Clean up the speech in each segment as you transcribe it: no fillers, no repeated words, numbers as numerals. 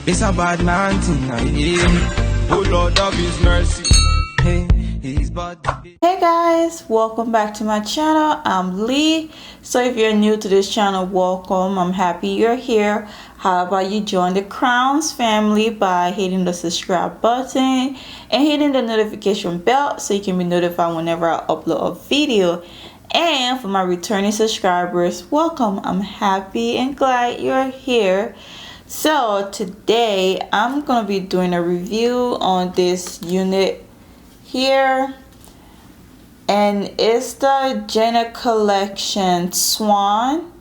It's a bad man thing, I hear. Oh Lord of His mercy. Hey, He's bad. Hey guys, welcome back to my channel. I'm Lee. So if you're new to this channel, welcome. I'm happy you're here. How about you join the Crownz family by hitting the subscribe button and hitting the notification bell so you can be notified whenever I upload a video. And for my returning subscribers, welcome. I'm happy and glad you're here. So today I'm gonna be doing a review on this unit here, and it's the Jenna Collection Swan,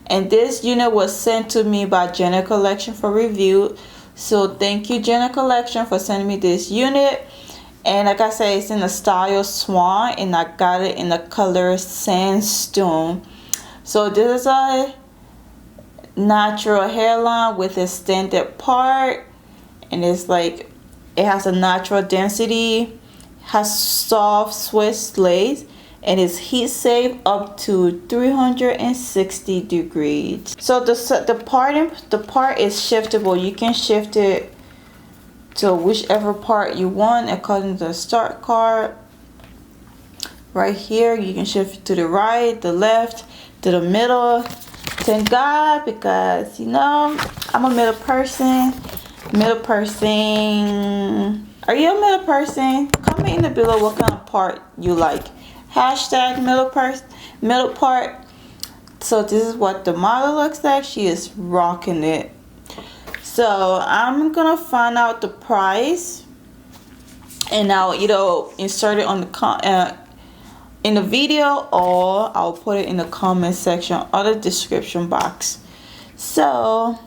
and this unit was sent to me by Jenna Collection for review. So thank you, Jenna Collection, for sending me this unit. And like I said, it's in the style Swan, and I got it in the color Sandstone. So this is a natural hairline with extended part, and it's like it has a natural density, has soft Swiss lace, and it's heat safe up to 360 degrees. So the part is shiftable. You can shift it to whichever part you want according to the start card. Right here you can shift it to the right, the left, to the middle. Thank God, because you know I'm a middle person. Are you a middle person? Comment in the below what kind of part you like. Hashtag middle part. So this is what the model looks like. She is rocking it. So I'm gonna find out the price, and I'll either insert it on the in the video, or I'll put it in the comment section or the description box. So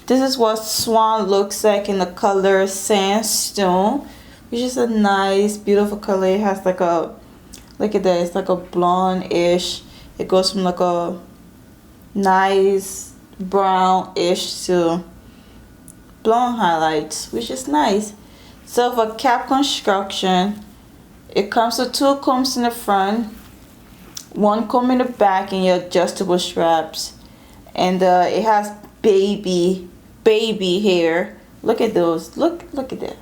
this is what Swan looks like in the color Sandstone, which is a nice, beautiful color. It has like a, look at that, it's like a blonde-ish. It goes from like a nice brown-ish to blonde highlights, which is nice. So for cap construction, it comes with 2 combs in the front, 1 comb in the back, and your adjustable straps. And it has baby hair. Look at those. Look at that.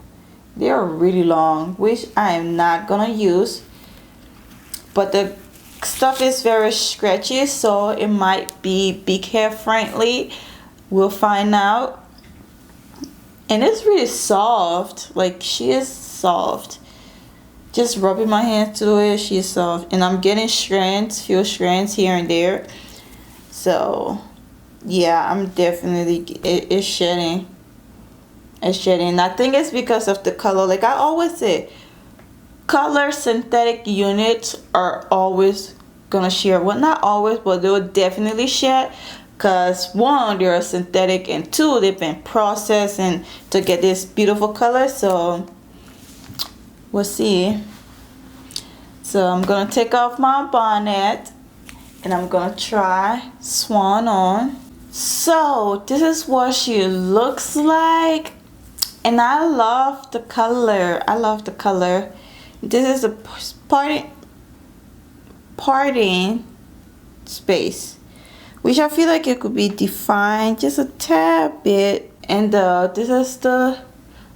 They are really long, which I am not gonna use. But the stuff is very stretchy, so it might be big hair friendly. We'll find out. And it's really soft. Like, she is soft. Just rubbing my hands through it, she's soft. And I'm getting few strands here and there. So yeah, I'm definitely, it's shedding. It's shedding. I think it's because of the color. Like I always say, color synthetic units are always gonna shed. Well, not always, but they will definitely shed. Because 1, they're synthetic, and 2, they've been processed and to get this beautiful color. So we'll see. So I'm gonna take off my bonnet and I'm gonna try Swan on. So this is what she looks like, and I love the color. This is a parting space, which I feel like it could be defined just a tad bit. And this is the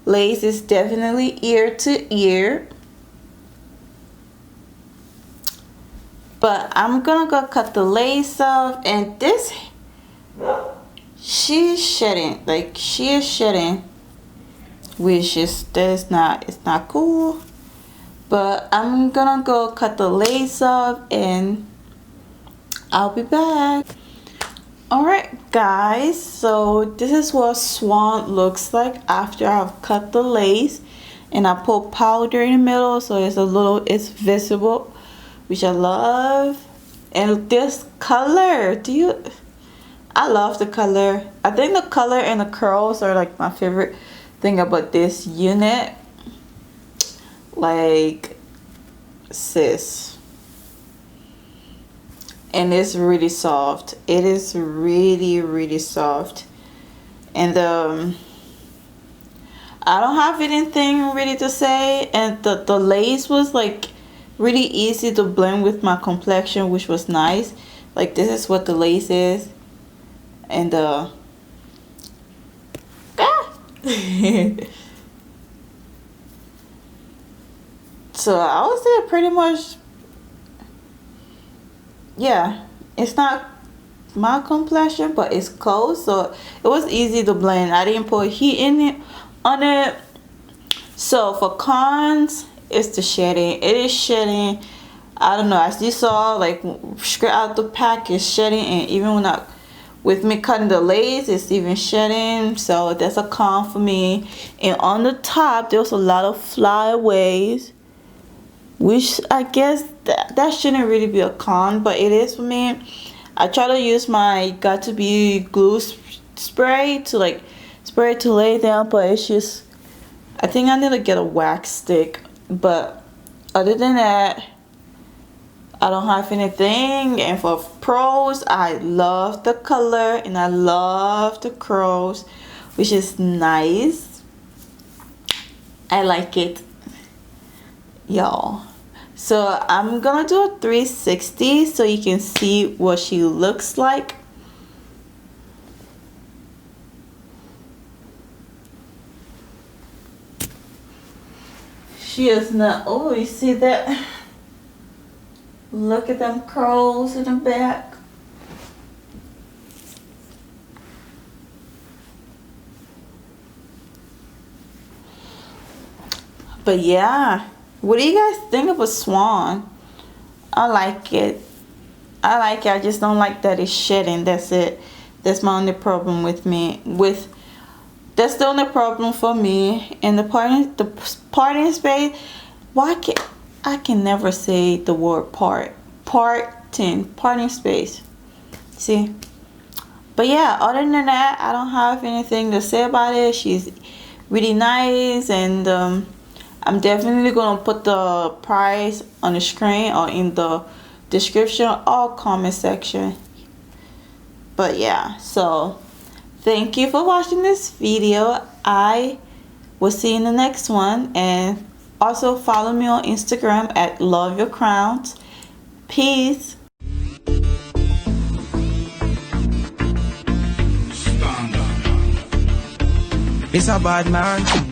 lace. Is definitely ear to ear, but I'm gonna go cut the lace off. And this, she's shedding, like she is shedding, which is it's not cool. But I'm gonna go cut the lace off and I'll be back. Alright guys, so this is what Swan looks like after I've cut the lace, and I put powder in the middle so it's visible, which I love. And this color, I love the color. I think the color and the curls are like my favorite thing about this unit. Like, sis. And it's really soft. It is really soft. And I don't have anything really to say. And the lace was like really easy to blend with my complexion, which was nice. Like, this is what the lace is. And So I would say pretty much, yeah, it's not my complexion, but it's close, so it was easy to blend. I didn't put heat in it on it. So for cons, it's the shedding. It is shedding. I don't know, as you saw, like straight out the pack, it's shedding, and even when with me cutting the lace, it's even shedding. So that's a con for me. And on the top, there was a lot of flyaways, which I guess that shouldn't really be a con, but it is for me. I try to use my Got To Be glue spray to like spray it to lay down, but it's just, I think I need to get a wax stick. But other than that, I don't have anything. And for pros, I love the color and I love the curls, which is nice. I like it, y'all. So I'm gonna do a 360 so you can see what she looks like. She is not, oh, you see that? Look at them curls in the back. But yeah, what do you guys think of a swan? I like it. I like it. I just don't like that it's shedding. That's it. That's my only problem with me. That's the only problem for me. And the parting space. I can never say the word parting space. See? But yeah, other than that, I don't have anything to say about it. She's really nice, and I'm definitely gonna put the price on the screen or in the description or comment section. But yeah, so thank you for watching this video. I will see you in the next one, and also follow me on Instagram at Love Your Crownz. Peace. It's a bad man.